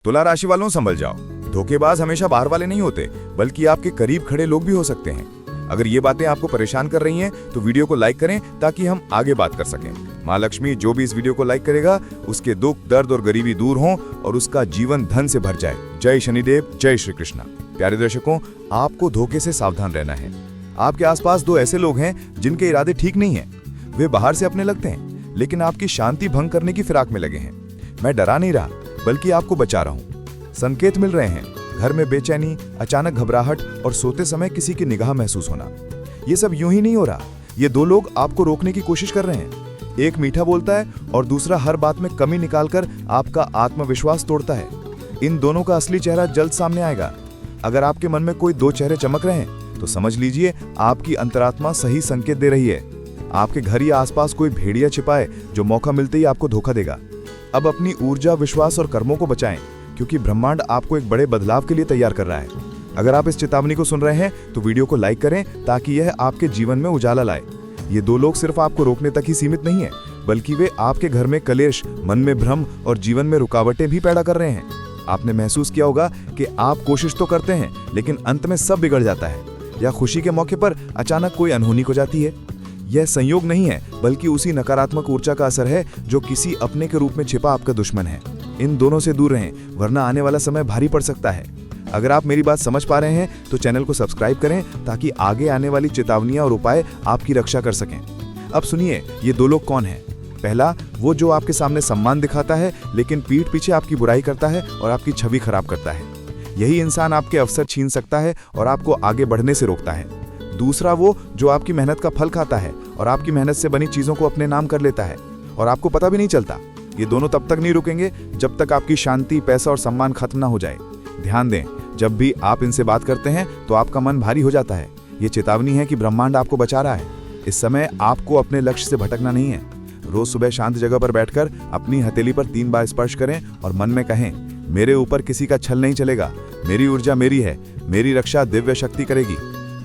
तुला राशि वालों संभल जाओ। धोखेबाज हमेशा बाहर वाले नहीं होते, बल्कि आपके करीब खड़े लोग भी हो सकते हैं। अगर ये बातें आपको परेशान कर रही हैं तो वीडियो को लाइक करें ताकि हम आगे बात कर सकें। माँ लक्ष्मी जो भी इस वीडियो को लाइक करेगा उसके दुख, दर्द और गरीबी दूर हों और उसका जीवन धन से भर जाए। जय शनिदेव, जय श्री कृष्णा। प्यारे दर्शकों, आपको धोखे से सावधान रहना है। आपके आसपास दो ऐसे लोग हैं जिनके इरादे ठीक नहीं हैं। वे बाहर से अपने लगते हैं, लेकिन आपकी शांति भंग करने की फिराक में लगे हैं। मैं डरा नहीं रहा, बल्कि आपको बचा रहा हूं। संकेत मिल रहे हैं, घर में बेचैनी, अचानक घबराहट और सोते समय किसी की निगाह महसूस होना। ये सब यूं ही नहीं हो रहा। ये दो लोग आपको रोकने की कोशिश कर रहे हैं। एक मीठा बोलता है और दूसरा हर बात में कमी निकालकर आपका आत्मविश्वास तोड़ता है। इन दोनों का असली चेहरा जल्द सामने आएगा। अगर आपके मन में कोई दो चेहरे चमक रहे हैं तो समझ लीजिए आपकी अंतरात्मा सही संकेत दे रही है। आपके घर या आसपास कोई भेड़िया छिपा है जो मौका मिलते ही आपको धोखा देगा। अब अपनी ऊर्जा, विश्वास और कर्मों को बचाएं, क्योंकि ब्रह्मांड आपको एक बड़े बदलाव के लिए तैयार कर रहा है। अगर आप इस चेतावनी को सुन रहे हैं तो वीडियो को लाइक करें ताकि यह आपके जीवन में उजाला लाए। ये दो लोग सिर्फ आपको रोकने तक ही सीमित नहीं है, बल्कि वे आपके घर में कलेश, मन में भ्रम और जीवन में रुकावटें भी पैदा कर रहे हैं। आपने महसूस किया होगा कि आप कोशिश तो करते हैं, लेकिन अंत में सब बिगड़ जाता है, या खुशी के मौके पर अचानक कोई अनहोनी हो जाती है। यह संयोग नहीं है, बल्कि उसी नकारात्मक ऊर्जा का असर है जो किसी अपने के रूप में छिपा आपका दुश्मन है। इन दोनों से दूर रहें, वरना आने वाला समय भारी पड़ सकता है। अगर आप मेरी बात समझ पा रहे हैं तो चैनल को सब्सक्राइब करें ताकि आगे आने वाली चेतावनियां और उपाय आपकी रक्षा कर सकें। अब सुनिए, ये दो लोग कौन हैं। पहला, वो जो आपके सामने सम्मान दिखाता है, लेकिन पीठ पीछे आपकी बुराई करता है और आपकी छवि खराब करता है। यही इंसान आपके अवसर छीन सकता है और आपको आगे बढ़ने से रोकता है। दूसरा, वो जो आपकी मेहनत का फल खाता है और आपकी मेहनत से बनी चीजों को अपने नाम कर लेता है और आपको पता भी नहीं चलता। ये दोनों तब तक नहीं रुकेंगे जब तक आपकी शांति, पैसा और सम्मान खत्म ना हो जाए। ध्यान दें, जब भी आप इनसे बात करते हैं तो आपका मन भारी हो जाता है। ये चेतावनी है कि ब्रह्मांड आपको बचा रहा है। इस समय आपको अपने लक्ष्य से भटकना नहीं है। रोज सुबह शांत जगह पर बैठकर अपनी हथेली पर 3 बार स्पर्श करें और मन में कहें, मेरे ऊपर किसी का छल नहीं चलेगा, मेरी ऊर्जा मेरी है, मेरी रक्षा दिव्य शक्ति करेगी।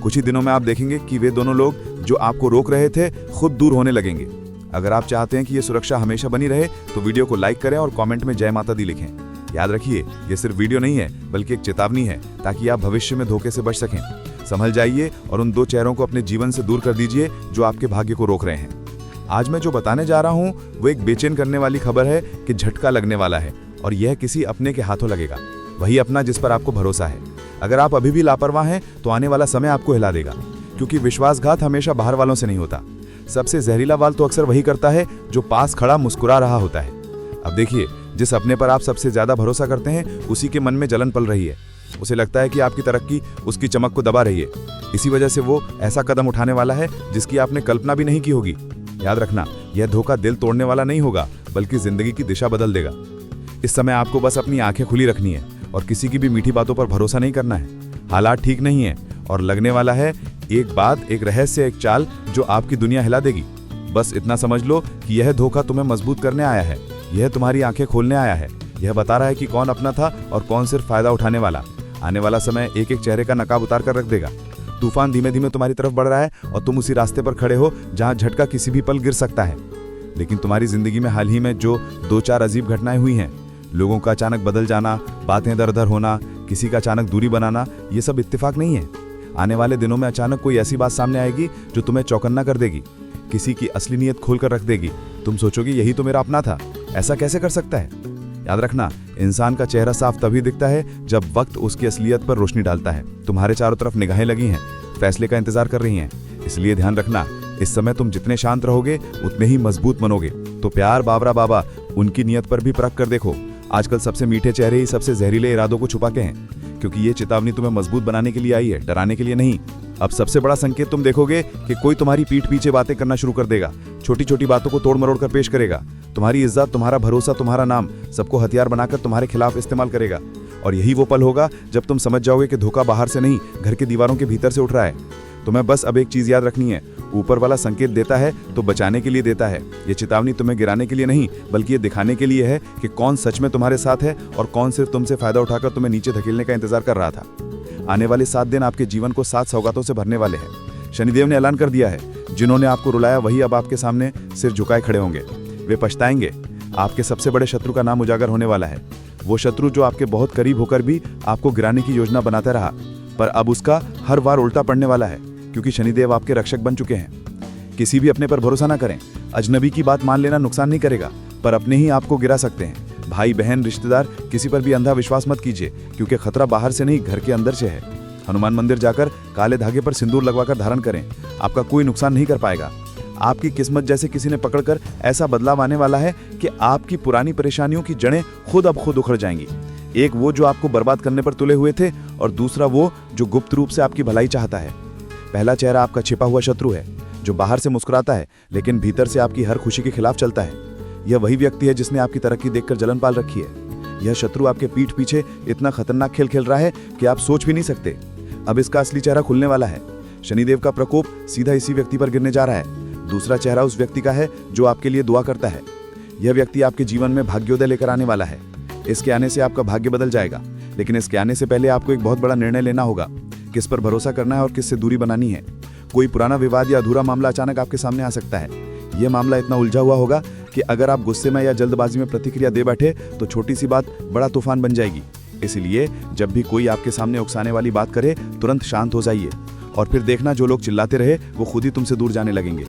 कुछ ही दिनों में आप देखेंगे कि वे दोनों लोग जो आपको रोक रहे थे खुद दूर होने लगेंगे। अगर आप चाहते हैं कि ये सुरक्षा हमेशा बनी रहे तो वीडियो को लाइक करें और कमेंट में जय माता दी लिखें। याद रखिए, ये सिर्फ वीडियो नहीं है, बल्कि एक चेतावनी है, ताकि आप भविष्य में धोखे से बच सकें। संभल जाइए और उन दो चेहरों को अपने जीवन से दूर कर दीजिए जो आपके भाग्य को रोक रहे हैं। आज मैं जो बताने जा रहा हूँ वो एक बेचैन करने वाली खबर है कि झटका लगने वाला है, और यह किसी अपने के हाथों लगेगा, वही अपना जिस पर आपको भरोसा है। अगर आप अभी भी लापरवाह हैं तो आने वाला समय आपको हिला देगा, क्योंकि विश्वासघात हमेशा बाहर वालों से नहीं होता। सबसे जहरीला वाल तो अक्सर वही करता है जो पास खड़ा मुस्कुरा रहा होता है। अब देखिए, जिस अपने पर आप सबसे ज्यादा भरोसा करते हैं उसी के मन में जलन पल रही है। उसे लगता है कि आपकी तरक्की उसकी चमक को दबा रही है। इसी वजह से वो ऐसा कदम उठाने वाला है जिसकी आपने कल्पना भी नहीं की होगी। याद रखना, यह धोखा दिल तोड़ने वाला नहीं होगा, बल्कि जिंदगी की दिशा बदल देगा। इस समय आपको बस अपनी आंखें खुली रखनी है और किसी की भी मीठी बातों पर भरोसा नहीं करना है। हालात ठीक नहीं है और लगने वाला है एक बात, एक रहस्य, एक चाल जो आपकी दुनिया हिला देगी। बस इतना समझ लो कि यह धोखा तुम्हें मजबूत करने आया है। यह तुम्हारी आंखें खोलने आया है। यह बता रहा है कि कौन अपना था और कौन सिर्फ फायदा उठाने वाला। आने वाला समय एक एक चेहरे का नकाब उतार कर रख देगा। तूफान धीमे धीमे तुम्हारी तरफ बढ़ रहा है और तुम उसी रास्ते पर खड़े हो जहां झटका किसी भी पल गिर सकता है। लेकिन तुम्हारी जिंदगी में हाल ही में जो 2-4 अजीब घटनाएं हुई हैं, लोगों का अचानक बदल जाना, बातें इधर-उधर होना, किसी का अचानक दूरी बनाना, ये सब इत्तेफाक नहीं है। आने वाले दिनों में अचानक कोई ऐसी बात सामने आएगी जो तुम्हें चौकन्ना कर देगी, किसी की असली नीयत खोल कर रख देगी। तुम सोचोगे यही तो मेरा अपना था, ऐसा कैसे कर सकता है। याद रखना, इंसान का चेहरा साफ तभी दिखता है जब वक्त उसकी असलियत पर रोशनी डालता है। तुम्हारे चारों तरफ निगाहें लगी हैं, फैसले का इंतजार कर रही हैं। इसलिए ध्यान रखना, इस समय तुम जितने शांत रहोगे उतने ही मजबूत बनोगे। तो प्यार, बाबरा बाबा, उनकी नीयत पर भी परख कर देखो। आजकल सबसे मीठे चेहरे ही सबसे जहरीले इरादों को छुपाते हैं, क्योंकि ये चेतावनी तुम्हें मजबूत बनाने के लिए आई है, डराने के लिए नहीं। अब सबसे बड़ा संकेत तुम देखोगे कि कोई तुम्हारी पीठ पीछे बातें करना शुरू कर देगा, छोटी छोटी बातों को तोड़ मरोड़ कर पेश करेगा। तुम्हारी इज्जत, तुम्हारा भरोसा, तुम्हारा नाम, सबको हथियार बनाकर तुम्हारे खिलाफ इस्तेमाल करेगा। और यही वो पल होगा जब तुम समझ जाओगे कि धोखा बाहर से नहीं, घर की दीवारों के भीतर से उठ रहा है। तुम्हें बस अब एक चीज याद रखनी है, ऊपर वाला संकेत देता है तो बचाने के लिए देता है। ये चेतावनी तुम्हें गिराने के लिए नहीं, बल्कि ये दिखाने के लिए है कि कौन सच में तुम्हारे साथ है और कौन सिर्फ तुमसे फायदा उठाकर तुम्हें नीचे धकेलने का इंतजार कर रहा था। आने वाले 7 दिन आपके जीवन को 7 सौगातों से भरने वाले हैं। शनिदेव ने ऐलान कर दिया है, जिन्होंने आपको रुलाया वही अब आपके सामने सिर झुकाए खड़े होंगे। वे पछताएंगे। आपके सबसे बड़े शत्रु का नाम उजागर होने वाला है। वो शत्रु जो आपके बहुत करीब होकर भी आपको गिराने की योजना बनाता रहा, पर अब उसका हर बार उल्टा पड़ने वाला है, क्योंकि शनिदेव आपके रक्षक बन चुके हैं। किसी भी अपने पर भरोसा ना करें। अजनबी की बात मान लेना नुकसान नहीं करेगा, पर अपने ही आपको गिरा सकते हैं। भाई बहन रिश्तेदार किसी पर भी अंधा विश्वास मत कीजिए, क्योंकि खतरा बाहर से नहीं घर के अंदर से है। हनुमान मंदिर जाकर काले धागे पर सिंदूर लगवाकर धारण करें, आपका कोई नुकसान नहीं कर पाएगा। आपकी किस्मत जैसे किसी ने पकड़कर ऐसा बदलाव आने वाला है कि आपकी पुरानी परेशानियों की जड़ें खुद अब खुद उखड़ जाएंगी। एक वो जो आपको बर्बाद करने पर तुले हुए थे, और दूसरा वो जो गुप्त रूप से आपकी भलाई चाहता है। पहला चेहरा आपका छिपा हुआ शत्रु है, जो बाहर से मुस्कुराता है लेकिन भीतर से आपकी हर खुशी के खिलाफ चलता है। यह वही व्यक्ति है जिसने आपकी तरक्की देखकर जलन पाल रखी है। यह शत्रु आपके पीठ पीछे इतना खतरनाक खेल खेल रहा है कि आप सोच भी नहीं सकते। अब इसका असली चेहरा खुलने वाला है। शनिदेव का प्रकोप सीधा इसी व्यक्ति पर गिरने जा रहा है। दूसरा चेहरा उस व्यक्ति का है जो आपके लिए दुआ करता है। यह व्यक्ति आपके जीवन में भाग्योदय लेकर आने वाला है। इसके आने से आपका भाग्य बदल जाएगा, लेकिन इसके आने से पहले आपको एक बहुत बड़ा निर्णय लेना होगा। किस पर भरोसा करना है और किससे दूरी बनानी है। कोई पुराना विवाद या अधूरा मामला अचानक आपके सामने आ सकता है। यह मामला इतना उलझा हुआ होगा कि अगर आप गुस्से में या जल्दबाजी में प्रतिक्रिया दे बैठे तो छोटी सी बात बड़ा तूफान बन जाएगी। इसलिए जब भी कोई आपके सामने उकसाने वाली बात करे, तुरंत शांत हो जाइए, और फिर देखना जो लोग चिल्लाते रहे वो खुद ही तुमसे दूर जाने लगेंगे।